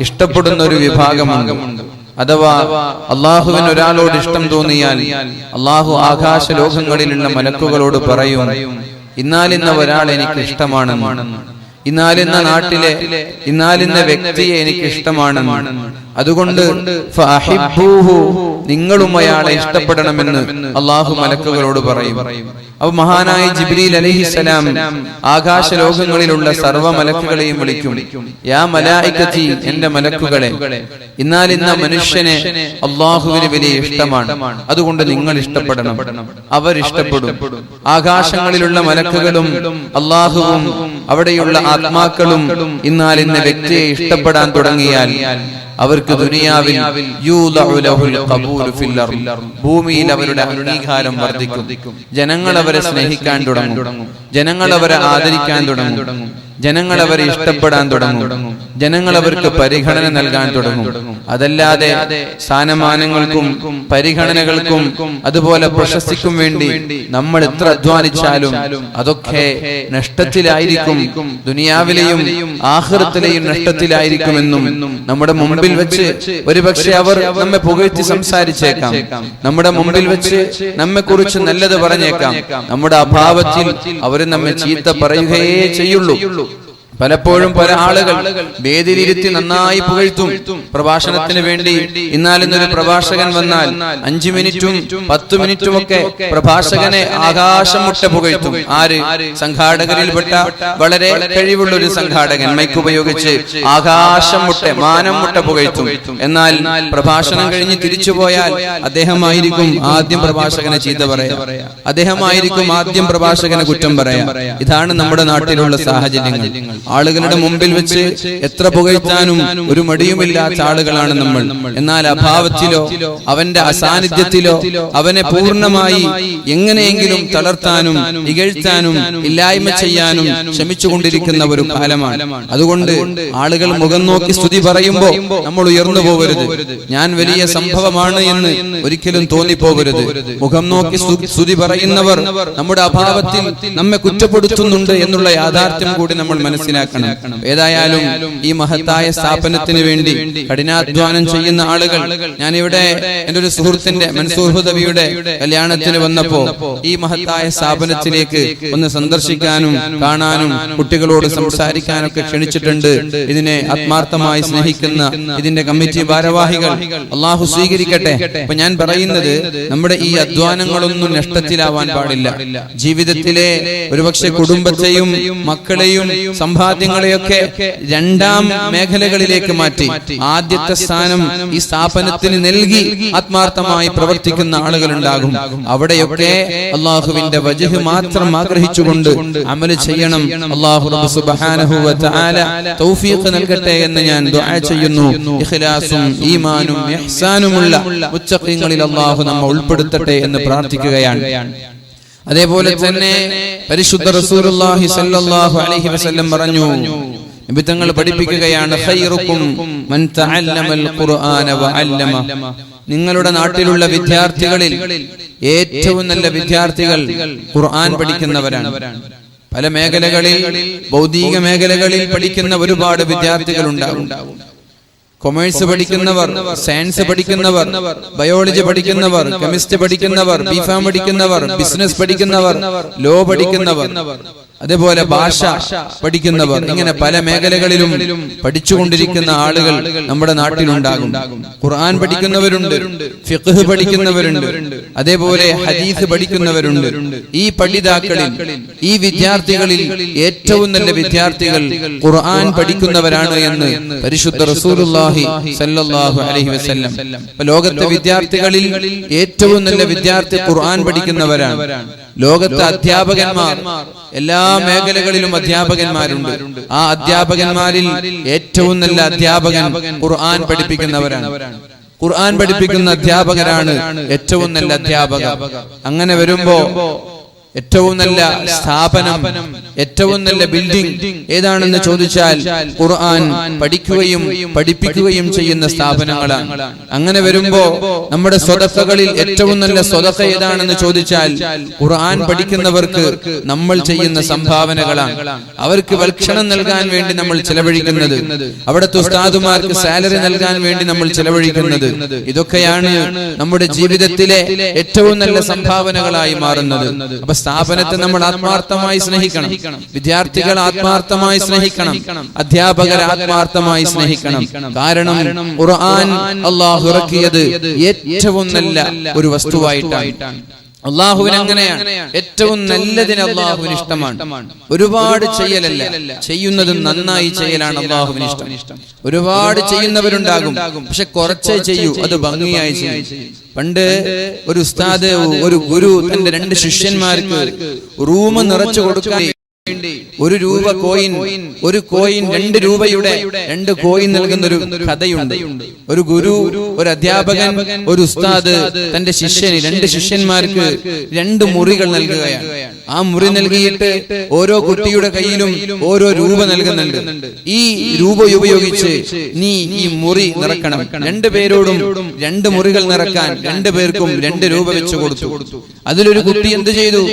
ഇഷ്ടപ്പെടുന്ന ഒരു വിഭാഗമുണ്ട്. അഥവാ അള്ളാഹുവിന് ഒരാളോട് ഇഷ്ടം തോന്നിയാൽ അള്ളാഹു ആകാശ ലോകങ്ങളിലുള്ള മലക്കുകളോട് പറയും, ഇന്നാലിന്ന ഒരാൾ എനിക്ക് ഇഷ്ടമാണെന്ന്, ഇന്നാലിന്ന നാട്ടിലെ ഇന്നാലിന്ന വ്യക്തിയെ എനിക്ക് ഇഷ്ടമാണെന്ന്, അതുകൊണ്ട് നിങ്ങളും അയാളെ ഇഷ്ടപ്പെടണമെന്ന് അള്ളാഹു മലക്കുകളോട് പറയും. അപ്പൊ മഹാനായ ജിബ്രീൽ അലൈഹിസ്സലാം ആകാശ ലോകങ്ങളിലുള്ള സർവ്വ മലക്കുകളെയും വിളിക്കും, യാ മലായികതി, എന്റെ മലക്കുകളെ, ഇന്നാലിന്ന മനുഷ്യനെ അള്ളാഹുവിന് വലിയ ഇഷ്ടമാണ്, അതുകൊണ്ട് നിങ്ങൾ ഇഷ്ടപ്പെടണം. അവരിഷ്ടപ്പെടും. ആകാശങ്ങളിലുള്ള മലക്കുകളും അള്ളാഹുവും അവിടെയുള്ള ആത്മാക്കളും ഇന്നാലിന്ന വ്യക്തിയെ ഇഷ്ടപ്പെടാൻ തുടങ്ങിയാൽ അവർക്ക് ദുനിയാവിൽ ഭൂമിയിൽ അവരുടെ അംഗീകാരം വർദ്ധിക്കും. ജനങ്ങൾ അവരെ സ്നേഹിക്കാൻ തുടങ്ങും, ജനങ്ങൾ അവരെ ആദരിക്കാൻ തുടങ്ങും, ജനങ്ങൾ അവരെ ഇഷ്ടപ്പെടാൻ തുടങ്ങും, ജനങ്ങൾ അവർക്ക് പരിഗണന നൽകാൻ തുടങ്ങും. അതല്ലാതെ സ്ഥാനമാനങ്ങൾക്കും പരിഗണനകൾക്കും അതുപോലെ പ്രശസ്തിക്കും വേണ്ടി നമ്മൾ എത്ര അധ്വാനിച്ചാലും അതൊക്കെ നഷ്ടത്തിലായിരിക്കും, ദുനിയാവിലെയും ആഖിറത്തിലെയും നഷ്ടത്തിലായിരിക്കുമെന്നും നമ്മുടെ മുമ്പിൽ വെച്ച് ഒരുപക്ഷെ അവർ നമ്മെ പുകഴ്ത്തി സംസാരിച്ചേക്കാം, നമ്മുടെ മുമ്പിൽ വെച്ച് നമ്മെ കുറിച്ച് നല്ലത് പറഞ്ഞേക്കാം, നമ്മുടെ അഭാവത്തിൽ അവർ നമ്മെ ചീത്ത പറയുകയേ ചെയ്യുള്ളൂ. പലപ്പോഴും പല ആളുകൾ വേദിയിലിരുത്തി നന്നായി പുകഴ്ത്തും. പ്രഭാഷണത്തിന് വേണ്ടി ഇന്നാലിന്നൊരു പ്രഭാഷകൻ വന്നാൽ 5 മിനിറ്റും 10 മിനിറ്റും ഒക്കെ പ്രഭാഷകനെ ആകാശം മുട്ട പുകഴ്ത്തും. ആര്? സംഘാടകരിൽപ്പെട്ട വളരെ കഴിവുള്ള ഒരു സംഘാടകൻ മൈക്ക് ഉപയോഗിച്ച് ആകാശം മുട്ട, മാനം മുട്ട പുകഴ്ത്തും. എന്നാൽ പ്രഭാഷണം കഴിഞ്ഞ് തിരിച്ചുപോയാൽ അദ്ദേഹമായിരിക്കും ആദ്യം പ്രഭാഷകനെ ചീത്ത പറയാ, അദ്ദേഹമായിരിക്കും ആദ്യം പ്രഭാഷകനെ കുറ്റം പറയാ. ഇതാണ് നമ്മുടെ നാട്ടിലുള്ള സാഹചര്യങ്ങൾ. ആളുകളുടെ മുമ്പിൽ വെച്ച് എത്ര പുകഴ്ത്താനും ഒരു മടിയുമില്ലാത്ത ആളുകളാണ് നമ്മൾ. എന്നാൽ അഭാവത്തിലോ അവന്റെ അസാന്നിധ്യത്തിലോ അവനെ പൂർണ്ണമായി എങ്ങനെയെങ്കിലും തളർത്താനും ഇകഴ്ത്താനും ഇല്ലായ്മ ചെയ്യാനും ശ്രമിച്ചുകൊണ്ടിരിക്കുന്ന ഒരു കാലമാണ്. അതുകൊണ്ട് ആളുകൾ മുഖം നോക്കി സ്തുതി പറയുമ്പോ നമ്മൾ ഉയർന്നു പോകരുത്. ഞാൻ വലിയ സംഭവമാണ് എന്ന് ഒരിക്കലും തോന്നിപ്പോകരുത്. മുഖം നോക്കി സ്തുതി പറയുന്നവർ നമ്മുടെ അഭാവത്തിൽ നമ്മെ കുറ്റപ്പെടുത്തുന്നുണ്ട് എന്നുള്ള യാഥാർത്ഥ്യം കൂടി നമ്മൾ മനസ്സിലാക്കണം. ഏതായാലും ഈ മഹത്തായ സ്ഥാപനത്തിന് വേണ്ടി കഠിനാധ്വാനം ചെയ്യുന്ന ആളുകൾ, ഞാനിവിടെ എൻ്റെ ഒരു സുഹൃത്തിന്റെ മൻസൂർ ഹുദവിയുടെ കല്യാണത്തിന് വന്നപ്പോ ഈ മഹത്തായ സ്ഥാപനത്തിലേക്ക് ഒന്ന് സന്ദർശിക്കാനും കാണാനും കുട്ടികളോട് സംസാരിക്കാനൊക്കെ ക്ഷണിച്ചിട്ടുണ്ട്. ഇതിനെ ആത്മാർത്ഥമായി സ്നേഹിക്കുന്ന ഇതിന്റെ കമ്മിറ്റി ഭാരവാഹികൾ അള്ളാഹു സ്വീകരിക്കട്ടെ. അപ്പൊ ഞാൻ പറയുന്നത്, നമ്മുടെ ഈ അധ്വാനങ്ങളൊന്നും നഷ്ടത്തിലാവാൻ പാടില്ല. ജീവിതത്തിലെ ഒരുപക്ഷെ കുടുംബത്തെയും മക്കളെയും സമ്പാദ്യങ്ങളെയൊക്കെ രണ്ടാം മേഖലകളിലേക്ക് മാറ്റി ആദ്യത്തെ സ്ഥാനം ഈ സ്ഥാപനത്തിന് നൽകി ആത്മാർത്ഥമായി പ്രവർത്തിക്കുന്ന ആളുകളുണ്ടാകും. അവിടെയൊക്കെ അള്ളാഹുവിന്റെ വജ്ഹ് മാത്രം ആഗ്രഹിച്ചുകൊണ്ട് അമല് ചെയ്യണം. അല്ലാഹു റബ്ബ് സുബ്ഹാനഹു വ തആല തൗഫീഖ് നൽകട്ടെ എന്ന് ഞാൻ ദുആ ചെയ്യുന്നു. ഇഖ്ലാസും ഈമാനും ഇഹ്സാനുമുള്ള മുത്തഖീങ്ങളിൽ അല്ലാഹു നമ്മെ ഉൾപ്പെടുത്തട്ടെ എന്ന് പ്രാർത്ഥിക്കുകയാണ്. അതേപോലെ തന്നെ പരിശുദ്ധ റസൂലുള്ളാഹി സ്വല്ലല്ലാഹു അലൈഹി വസല്ലം പറഞ്ഞു, നബി തങ്ങൾ പഠിപ്പിക്കുകയാണ്, ഖൈറുക്കും മൻ തഅല്ലമൽ ഖുർആന വഅല്ലമ. നിങ്ങളുടെ നാട്ടിലുള്ള വിദ്യാർത്ഥികളിൽ ഏറ്റവും നല്ല വിദ്യാർത്ഥികൾ ഖുർആൻ പഠിക്കുന്നവരാണ്. പല മേഖലകളിൽ, ഭൗതിക മേഖലകളിൽ പഠിക്കുന്ന ഒരുപാട് വിദ്യാർത്ഥികൾ ഉണ്ടാകും. കൊമേഴ്സ് പഠിക്കുന്നവർ, സയൻസ് പഠിക്കുന്നവർ, ബയോളജി പഠിക്കുന്നവർ, കെമിസ്ട്രി പഠിക്കുന്നവർ, ബിഫാം പഠിക്കുന്നവർ, ബിസിനസ് പഠിക്കുന്നവർ, ലോ പഠിക്കുന്നവർ, അതേപോലെ ഭാഷ പഠിക്കുന്നവർ, ഇങ്ങനെ പല മേഖലകളിലും പഠിച്ചുകൊണ്ടിരിക്കുന്ന ആളുകൾ നമ്മുടെ നാട്ടിലുണ്ടാകും. ഖുർആൻ പഠിക്കുന്നവരുണ്ട്, ഫിഖ്ഹ് പഠിക്കുന്നവരുണ്ട്, അതേപോലെ ഹദീസ് പഠിക്കുന്നവരുണ്ട്. ഈ പഠിതാക്കളിൽ, ഈ വിദ്യാർത്ഥികളിൽ ഏറ്റവും നല്ല വിദ്യാർത്ഥികൾ ഖുർആൻ പഠിക്കുന്നവരാണ് എന്ന് പരിശുദ്ധ റസൂലുള്ളാഹി സ്വല്ലല്ലാഹു അലൈഹി വസല്ലം. ലോകത്തെ വിദ്യാർത്ഥികളിൽ ഏറ്റവും നല്ല വിദ്യാർത്ഥി ഖുർആൻ പഠിക്കുന്നവരാണ്. ലോകത്തെ അധ്യാപകന്മാർ, എല്ലാ മേഖലകളിലും അധ്യാപകന്മാരുണ്ട്. ആ അധ്യാപകന്മാരിൽ ഏറ്റവും നല്ല അധ്യാപകൻ ഖുർആൻ പഠിപ്പിക്കുന്നവരാണ്. ഖുർആൻ പഠിപ്പിക്കുന്ന അധ്യാപകരാണ് ഏറ്റവും നല്ല അധ്യാപകർ. അങ്ങനെ വരുമ്പോ ഏറ്റവും നല്ല സ്ഥാപനം, ഏറ്റവും നല്ല ബിൽഡിംഗ് ഏതാണെന്ന് ചോദിച്ചാൽ ഖുർആൻ പഠിക്കുകയും പഠിപ്പിക്കുകയും ചെയ്യുന്ന സ്ഥാപനങ്ങളാണ്. അങ്ങനെ വരുമ്പോ നമ്മുടെ സ്വതക്കകളിൽ ഏറ്റവും നല്ല സ്വതക്ക ഏതാണെന്ന് ചോദിച്ചാൽ ഖുർആൻ പഠിക്കുന്നവർക്ക് നമ്മൾ ചെയ്യുന്ന സംഭാവനകളാണ്. അവർക്ക് ഭക്ഷണം നൽകാൻ വേണ്ടി നമ്മൾ ചെലവഴിക്കുന്നത്, അവിടുത്തെ ഉസ്താദുമാർക്ക് സാലറി നൽകാൻ വേണ്ടി നമ്മൾ ചെലവഴിക്കുന്നത്, ഇതൊക്കെയാണ് നമ്മുടെ ജീവിതത്തിലെ ഏറ്റവും നല്ല സംഭാവനകളായി മാറുന്നത്. അപ്പൊ സ്ഥാപനത്തെ നമ്മൾ ആത്മാർത്ഥമായി സ്നേഹിക്കണം, വിദ്യാർത്ഥികൾ ആത്മാർത്ഥമായി സ്നേഹിക്കണം, അധ്യാപകർ ആത്മാർത്ഥമായി സ്നേഹിക്കണം. കാരണം ഖുർആൻ അല്ലാഹു ഇറക്കിയത് ഏറ്റവും നല്ല ഒരു വസ്തുവായിട്ടാണ്. അള്ളാഹുവിന് അങ്ങനെയാണ്. ഏറ്റവും നല്ലതിന് അള്ളാഹുവിന് ഇഷ്ടമാണ്. ഒരുപാട് ചെയ്യലല്ല, ചെയ്യുന്നത് നന്നായി ചെയ്യലാണ് അള്ളാഹുവിന് ഇഷ്ടം. ഒരുപാട് ചെയ്യുന്നവരുണ്ടാകും, പക്ഷെ കുറച്ചേ ചെയ്യൂ, അത് ഭംഗിയായി ചെയ്യും. പണ്ട് ഒരു ഉസ്താദ്, ഒരു ഗുരു തന്റെ 2 ശിഷ്യന്മാർക്ക് റൂം നിറച്ചു കൊടുക്കാൻ ഒരു രൂപ കോയിൻ, ഒരു കോയിൻ 2 രൂപയുടെ 2 കോയിൻ നൽകുന്ന ഒരു കഥയുണ്ട്. ഒരു ഗുരു, ഒരു അധ്യാപകൻ, ഒരു ഉസ്താദ് തന്റെ ശിഷ്യന് 2 ശിഷ്യന്മാർക്ക് 2 മുറികൾ നൽകുകയാണ്. ആ മുറി നൽകിയിട്ട് ഓരോ കുട്ടിയുടെ കയ്യിലും ഓരോ രൂപ നൽകുന്നുണ്ട്. ഈ രൂപ ഉപയോഗിച്ച് നീ ഈ മുറി നിറക്കണം. 2 പേരോടും 2 മുറികൾ നിറക്കാൻ 2 പേർക്കും 2 രൂപ വെച്ച് കൊടുത്തു. അതിലൊരു കുട്ടി എന്ത് ചെയ്തു?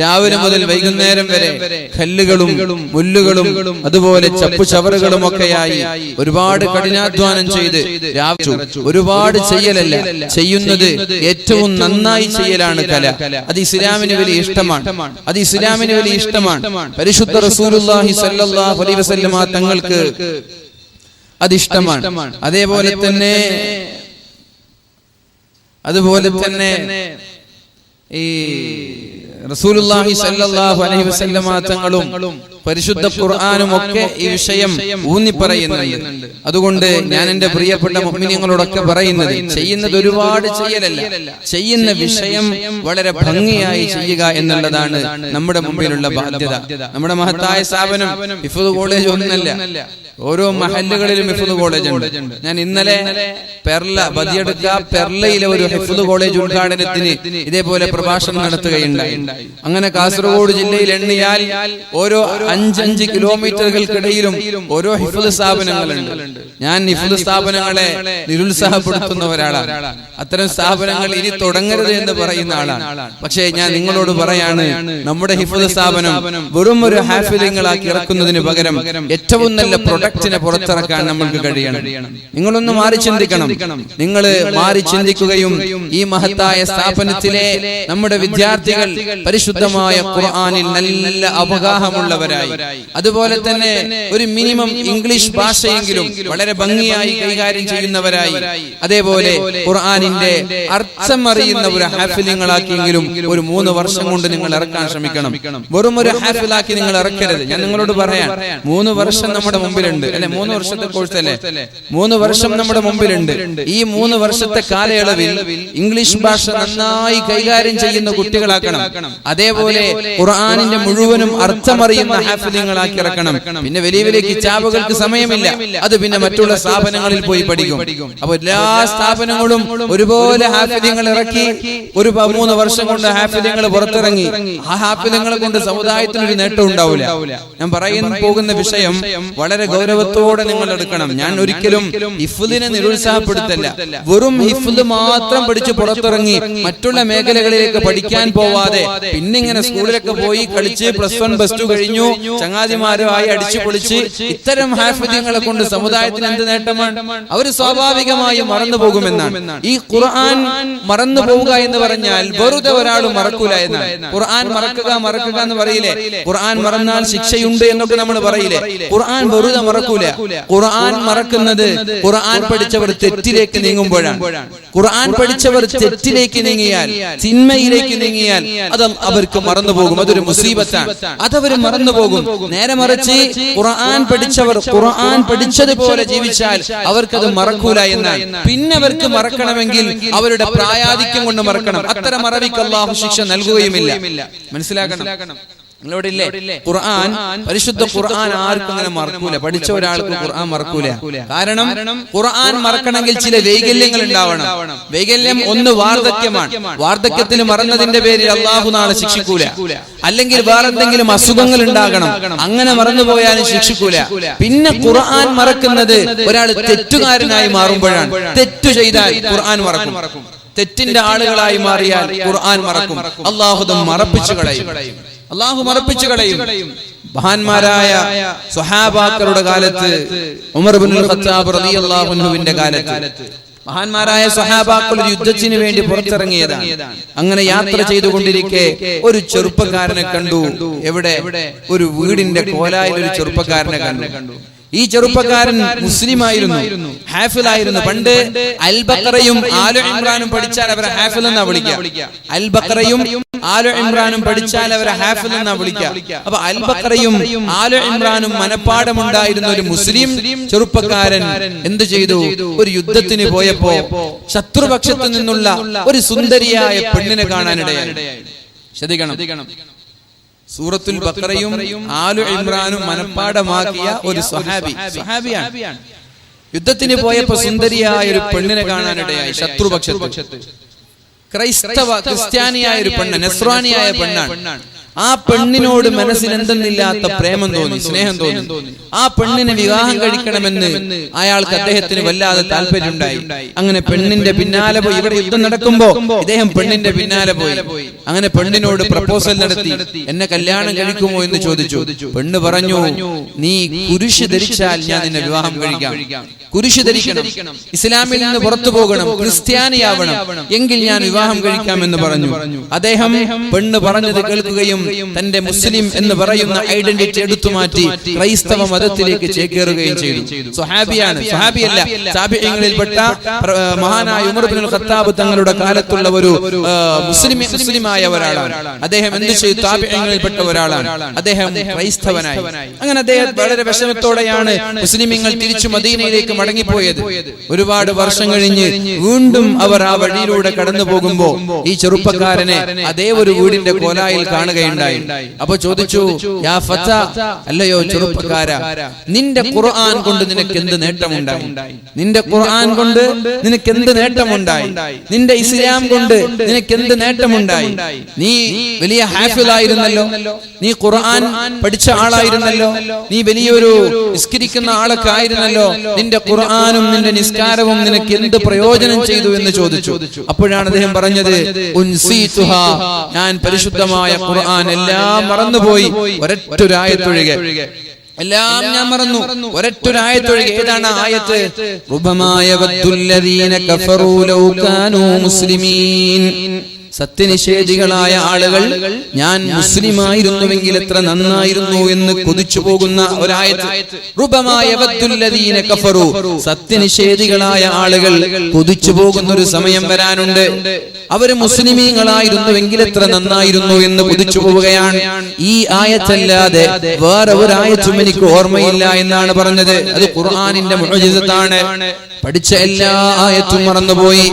രാവിലെ മുതൽ വൈകുന്നേരം വരെ കല്ലുകളും മുല്ലുകളും അതുപോലെ ചപ്പുചവറുകളും ഒക്കെയായി ഒരുപാട് കഠിനാധ്വാനം ചെയ്ത് ഒരുപാട് ചെയ്യലല്ല, ചെയ്യുന്നത് ഏറ്റവും നന്നായി ചെയ്യലാണ് കല. അത് ഇസ്ലാമിന് വലിയ ഇഷ്ടമാണ്, അത് ഇസ്ലാമിന് വലിയ ഇഷ്ടമാണ്. പരിശുദ്ധ റസൂലുള്ളാഹി സ്വല്ലല്ലാഹു അലൈഹി വസല്ലമ തങ്ങൾക്ക് അത് ഇഷ്ടമാണ്. അതുപോലെ തന്നെ ഈ റസൂലുള്ളാഹി സ്വല്ലല്ലാഹു അലൈഹി വസല്ലമ തങ്ങളും പരിശുദ്ധ ഖുർആനും ഒക്കെ ഈ വിഷയം ഊന്നി പറയുന്നുണ്ട്. അതുകൊണ്ട് ഞാൻ എന്റെ പ്രിയപ്പെട്ട മുഅ്മിനീങ്ങളോടൊക്കെ പറയുന്നത്, ചെയ്യുന്നത് ഒരുപാട് ചെയ്യലല്ല, ചെയ്യുന്ന വിഷയം വളരെ ഭംഗിയായി ചെയ്യുക എന്നുള്ളതാണ് നമ്മുടെ മുമ്പിലുള്ള ബാധ്യത. നമ്മുടെ മഹത്തായ സ്ഥാപനം ഹിഫ്ദ് കോളേജ് ഒന്നല്ല, ഓരോ മഹല്ലുകളിലും ഹിഫ്ദ് കോളേജ് ഉണ്ട്. ഞാൻ ഇന്നലെ പെർലയിലെ ഒരു ഹിഫ്ദ് കോളേജ് ഉദ്ഘാടനത്തിന് ഇതേപോലെ പ്രഭാഷണം നടത്തുകയുണ്ടായി. അങ്ങനെ കാസർഗോഡ് ജില്ലയിൽ എണ്ണിയാൽ ഓരോ 5 കിലോമീറ്ററുകൾക്കിടയിലും ഓരോ ഹിഫ്ദ് സ്ഥാപനങ്ങളുണ്ട്. ഞാൻ ഹിഫ്ദ് സ്ഥാപനങ്ങളെ നിരുത്സാഹപ്പെടുത്തുന്ന ഒരാളാണ്. അത്തരം സ്ഥാപനങ്ങൾ ഇനി തുടങ്ങരുത് എന്ന് പറയുന്ന ആളാണ്. പക്ഷേ ഞാൻ നിങ്ങളോട് പറയാണ്, നമ്മുടെ ഹിഫ്ദ് സ്ഥാപനം വെറും ഒരു ഹാഫിലിങ്ങളാക്കി ഇറക്കുന്നതിന് പകരം ഏറ്റവും നല്ല പ്രൊഡക്റ്റിനെ പുറത്തിറക്കാൻ നമ്മൾക്ക് കഴിയണം. നിങ്ങളൊന്ന് മാറി ചിന്തിക്കണം. നിങ്ങൾ മാറി ചിന്തിക്കുകയും ഈ മഹത്തായ സ്ഥാപനത്തിലെ നമ്മുടെ വിദ്യാർത്ഥികൾ പരിശുദ്ധമായ ഖുർആനിൽ നല്ല അവഗാഹമുള്ളവരായി, അതുപോലെ തന്നെ ഒരു മിനിമം ഇംഗ്ലീഷ് ഭാഷയെങ്കിലും വളരെ ഭംഗിയായി കൈകാര്യം ചെയ്യുന്നവരായി, അതേപോലെ ഖുർആനിന്റെ അർത്ഥം അറിയുന്ന ഒരു ഹാഫിലിങ്ങളാക്കിയെങ്കിലും ഒരു 3 വർഷം കൊണ്ട് നിങ്ങൾ ഇറക്കാൻ ശ്രമിക്കണം. വെറും ഒരു ഹാഫിലാക്കി നിങ്ങൾ ഇറക്കരുത്. ഞാൻ നിങ്ങളോട് പറയാം, 3 വർഷം നമ്മുടെ മുമ്പിലുണ്ട്, അല്ലെ? 3 വർഷത്തെ കോഴ്സ് അല്ലേ? 3 വർഷം നമ്മുടെ മുമ്പിലുണ്ട്. ഈ 3 വർഷത്തെ കാലയളവിൽ ഇംഗ്ലീഷ് ഭാഷ നന്നായി കൈകാര്യം ചെയ്യുന്ന കുട്ടികളാക്കണം. അതേപോലെ ഖുർആനിന്റെ മുഴുവനും അർത്ഥമറിയുന്ന ഹാഫിലിങ്ങളാക്കി ഇറക്കണം. പിന്നെ വലിയ വലിയ കിതാബുകൾക്ക് സമയമില്ല, അത് പിന്നെ മറ്റുള്ള സ്ഥാപനങ്ങളിൽ പോയി പഠിക്കും. അപ്പൊ എല്ലാ സ്ഥാപനങ്ങളും ഒരുപോലെ ഹാഫിലിങ്ങൾ ഇറക്കി ഒരു 3 വർഷം കൊണ്ട് ഹാഫിലിങ്ങൾ പുറത്തിറങ്ങി. ആ ഹാഫിലിങ്ങളെ കൊണ്ട് സമുദായത്തിന് ഒരു നേട്ടം ഉണ്ടാവില്ല. ഞാൻ പോകുന്ന വിഷയം വളരെ ഗൗരവത്തോടെ നിങ്ങൾ എടുക്കണം. ഞാൻ ഒരിക്കലും ഹിഫ്ദിനെ നിരുത്സാഹപ്പെടുത്തല്ല. വെറും ഹിഫ്ദ് മാത്രം പഠിച്ച് പുറത്തിറങ്ങി മറ്റുള്ള മേഖലകളിലേക്ക് പഠിക്കാൻ പോവാതെ പിന്നെ ഇങ്ങനെ സ്കൂളിലൊക്കെ പോയി കളിച്ച് +1 +2 കഴിഞ്ഞു ചങ്ങാതിമാരുമായി അടിച്ചു പൊളിച്ച് ഇത്തരം ഹാഫിദുകളെ കൊണ്ട് സമുദായത്തിന് എന്ത് നേട്ടമാണ്? അവർ സ്വാഭാവികമായി മറന്നു പോകുമെന്നാണ്. ഈ ഖുർആൻ മറന്നു പോവുക എന്ന് പറഞ്ഞാൽ വെറുതെ ഒരാൾ മറക്കൂല എന്നാണ്. ഖുർആൻ മറക്കുക എന്ന് പറയില്ലേ? ഖുർആൻ മറന്നാൽ ശിക്ഷയുണ്ട് എന്നൊക്കെ നമ്മൾ പറയില്ലേ? ഖുർആൻ വെറുതെ മറക്കൂല. ഖുർആൻ മറക്കുന്നത് ഖുർആൻ പഠിച്ചവർ തെറ്റിലേക്ക് നീങ്ങുമ്പോഴാണ്. ഖുർആൻ പഠിച്ചവർ തെറ്റിലേക്ക് നീങ്ങിയാൽ, തിന്മയിലേക്ക് നീങ്ങിയാൽ അത് അവർക്ക് മറന്നുപോകും. അതൊരു മുസീബത്താണ്, അതവർ മറന്നുപോകും. നേരെ മറിച്ച് ഖുർആൻ പഠിച്ചവർ ഖുർആൻ പഠിച്ചതുപോലെ ജീവിച്ചാൽ അവർക്കത് മറക്കൂല എന്നാണ്. പിന്നെ അവർക്ക് മറക്കണമെങ്കിൽ അവരുടെ പ്രായാധിക്യം കൊണ്ട് മറക്കണം. അത്തരം മറവിക്ക് അല്ലാഹു ശിക്ഷ നൽകുകയുമില്ല. മനസ്സിലാക്കണം. നിങ്ങളോടില്ലേ ഖുർആൻ, പരിശുദ്ധ ഖുർആൻ ആർക്കും അങ്ങനെ മറക്കൂല. പഠിച്ച ഒരാൾക്ക് ഖുർആൻ മറക്കൂല. കാരണം ഖുർആൻ മറക്കണമെങ്കിൽ ചില വൈകല്യങ്ങൾ ഉണ്ടാവണം. വൈകല്യം ഒന്ന് വാർദ്ധക്യമാണ്. വാർദ്ധക്യത്തിന് മറന്നതിന്റെ പേരിൽ അള്ളാഹു നാളെ ശിക്ഷിക്കൂല. അല്ലെങ്കിൽ വേറെന്തെങ്കിലും അസുഖങ്ങൾ ഉണ്ടാകണം, അങ്ങനെ മറന്നുപോയാലും ശിക്ഷിക്കൂല. പിന്നെ ഖുർആൻ മറക്കുന്നത് ഒരാൾ തെറ്റുകാരനായി മാറുമ്പോഴാണ്. തെറ്റു ചെയ്താൽ ഖുർആൻ മറക്കും. തെറ്റിന്റെ ആളുകളായി മാറിയാൽ ഖുർആൻ മറക്കും. അള്ളാഹു മറപ്പിച്ചു കളയും. അള്ളാഹു മറപ്പിച്ചു കളയും. മഹാന്മാരായ സ്വഹാബാക്കളുടെ കാലത്ത്, ഉമർ ഇബ്നുൽ ഖത്താബ് റളിയല്ലാഹു അൻഹുവിന്റെ കാലത്ത് മഹാന്മാരായ സ്വഹാബാക്കൾ യുദ്ധത്തിന് വേണ്ടി പുറത്തിറങ്ങിയതാണ്. അങ്ങനെ യാത്ര ചെയ്തുകൊണ്ടിരിക്കെ ഒരു ചെറുപ്പക്കാരനെ കണ്ടു. എവിടെ? ഒരു വീടിന്റെ കോലായിൽ ഒരു ചെറുപ്പക്കാരനെ കണ്ടു. ഈ ചെറുപ്പക്കാരൻ മുസ്ലിമായിരുന്നു, ഹാഫിലായിരുന്നു. പണ്ട് അൽ ബഖറയും ആലു ഇമ്രാനും പഠിച്ചാൽ അവരെ ഹാഫിൽ എന്നാ വിളിക്കുക. അൽ ബഖറയും ആലു ഇമ്രാനും പഠിച്ചാൽ അവരെ ഹാഫിൽ എന്നാ വിളിക്കുക. അപ്പൊ അൽ ബഖറയും ആലു ഇമ്രാനും മനപ്പാഠമുണ്ടായിരുന്ന ഒരു മുസ്ലിം ചെറുപ്പക്കാരൻ എന്ത് ചെയ്തു? ഒരു യുദ്ധത്തിന് പോയപ്പോ ശത്രുപക്ഷത്തു നിന്നുള്ള ഒരു സുന്ദരിയായ പെണ്ണിനെ കാണാനിടയായി. ശ്രദ്ധിക്കണം, സൂറത്തുൽ ബഖറയും ആലു ഇമ്രാനും മനപ്പാഠമാക്കിയ ഒരു സ്വഹാബിയാണ്. യുദ്ധത്തിന് പോയപ്പോ സുന്ദരിയായ ഒരു പെണ്ണിനെ കാണാനിടയായി. ശത്രുപക്ഷത്ത് ക്രിസ്ത്യാനിയായ ഒരു പെണ്ണ്, നസ്രാനിയായ പെണ്ണാണ്. ആ പെണ്ണിനോട് മനസ്സിന് എന്തെന്നില്ലാത്ത പ്രേമം തോന്നി, സ്നേഹം തോന്നി. ആ പെണ്ണിനെ വിവാഹം കഴിക്കണമെന്ന് അയാൾക്ക് അദ്ദേഹത്തിന് വല്ലാതെ താല്പര്യമുണ്ടായി. അങ്ങനെ പെണ്ണിന്റെ പിന്നാലെ പോയി. ഇവിടെ യുദ്ധം നടക്കുമ്പോ ഇദ്ദേഹം പെണ്ണിന്റെ പിന്നാലെ പോയി. അങ്ങനെ പെണ്ണിനോട് പ്രപ്പോസൽ നടത്തി, എന്നെ കല്യാണം കഴിക്കുമോ എന്ന് ചോദിച്ചു. പെണ്ണ് പറഞ്ഞു, നീ കുരിശ് ധരിച്ചാൽ ഞാൻ നിന്നെ വിവാഹം കഴിക്കാം. കുരിശ് ധരിക്കണം, ഇസ്ലാമിൽ നിന്ന് പുറത്തു പോകണം, ക്രിസ്ത്യാനിയാവണം, എങ്കിൽ ഞാൻ വിവാഹം കഴിക്കാമെന്ന് പറഞ്ഞു. അദ്ദേഹം പെണ്ണ് പറഞ്ഞത് കേൾക്കുകയും തന്റെ മുസ്ലിം എന്ന് പറയുന്ന ഐഡന്റിറ്റി എടുത്തു മാറ്റി ക്രൈസ്തവ മതത്തിലേക്ക് ചേക്കേറുകയും ചെയ്തു. സ്വഹാബിയാണ്, സ്വഹാബിയല്ല, താബിഈങ്ങളിൽപ്പെട്ട മഹാനായ ഉമർ ഇബ്നുൽ ഖത്താബ് തങ്ങളുടെ കാലത്തുള്ള ഒരു മുസ്ലിമായ ഒരാളാണ്. അദ്ദേഹം എന്ത് ചെയ്തു? താബിഈങ്ങളിൽപ്പെട്ട ഒരാളാണ്. അദ്ദേഹം ക്രൈസ്തവനായി. അങ്ങനെ അദ്ദേഹം വളരെ വിഷമത്തോടെയാണ് മുസ്ലിമീങ്ങൾ തിരിച്ചു മദീനയിലേക്ക് മടങ്ങിപ്പോയത്. ഒരുപാട് വർഷം കഴിഞ്ഞ് വീണ്ടും അവർ ആ വഴിയിലൂടെ കടന്നു പോകുമ്പോ ഈ ചെറുപ്പക്കാരനെ അതേ ഒരു വീടിന്റെ കോലായിൽ കാണുകയുണ്ടായി. അപ്പൊ ചോദിച്ചു, യാ ഫത, അല്ലയോ ചെറുപ്പക്കാരാ, നിന്റെ ഖുർആൻ കൊണ്ട് നിനക്ക് എന്ത് നേട്ടമുണ്ടായി? നിന്റെ ഖുർആൻ കൊണ്ട് നിനക്ക് എന്ത് നേട്ടമുണ്ടായി? നിന്റെ ഇസ്ലാം കൊണ്ട് നിനക്ക് എന്ത് നേട്ടമുണ്ടായി? നീ വലിയ ഹാഫിളായിരുന്നല്ലോ, നീ ഖുർആൻ പഠിച്ച ആളായിരുന്നല്ലോ, നീ വലിയൊരു നിസ്കരിക്കുന്ന ആളൊക്കെ ആയിരുന്നല്ലോ. നിന്റെ ഖുർആനും നിന്റെ നിസ്കാരവും നിനക്ക് എന്ത് പ്രയോജനം ചെയ്തു എന്ന് ചോദിച്ചു. അപ്പോഴാണ് അദ്ദേഹം പറഞ്ഞത്, ഉൻസീതുഹാ, ഞാൻ പരിശുദ്ധമായ ഖുർആൻ എല്ലാം മറന്നുപോയി, ഒരൊറ്റൊരായത്തൊഴികെ എല്ലാം ഞാൻ മറന്നു, ഒരൊറ്റൊരായത്തൊഴികെ. ഏതാണ് ആയത്ത്? റുബമായ വദ്ദുല്ലദീന കഫറൂ ലൗ കാനൂ മുസ്ലിമീൻ. സത്യനിഷേധികളായ ആളുകൾ ഞാൻ മുസ്ലിമായിരുന്നുവെങ്കിൽ എത്ര നന്നായിരുന്നു എന്ന് കൊതിച്ചു പോകുന്ന ഒരായത്ത്. റുബമായ വദ്ദുല്ലദീന കഫറൂ, സത്യനിഷേധികളായ ആളുകൾ കൊതിച്ചു പോകുന്ന ഒരു സമയം വരാനുണ്ട്. അവര് മുസ്ലിമീങ്ങളായിരുന്നുവെങ്കിൽ എത്ര നന്നായിരുന്നു എന്ന് കൊതിച്ചു പോവുകയാണ്. ഈ ആയത്തല്ലാതെ വേറെ ഒരു ആയത്തും എനിക്ക് ഓർമ്മയില്ല എന്നാണ് പറഞ്ഞത്. അത് ഖുർആനിന്റെ മുഅ്ജിസത്താണ്. പഠിച്ച എല്ലാ ആയത്തും മറന്നുപോയി.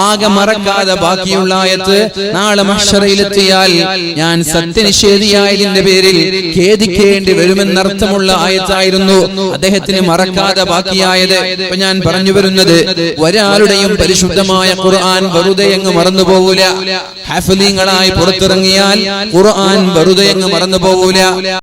ആകെ മറക്കാതെ ബാക്കിയുള്ള ആയത്ത് നാളെ മഹ്ശറയിലെത്തിയാൽ ഞാൻ സത്യനിഷേധിയായതിന്റെ പേരിൽ ഖേദിക്കേണ്ടി വരുമെന്നർത്ഥമുള്ള ആയത്തായിരുന്നു അദ്ദേഹത്തിന് മറക്കാതെ ബാക്കിയായത്. ഇപ്പൊ ഞാൻ പറഞ്ഞു വരുന്നത്, ഒരാളുടെയും പരിശുദ്ധമായ ഖുർആൻ വെറുതെ അങ്ങ് മറന്നു പോകൂല. ഹാഫിളീങ്ങളായി പുറത്തിറങ്ങിയാൽ ഖുർആൻ വെറുതെ അങ്ങ് മറന്നു പോകൂല.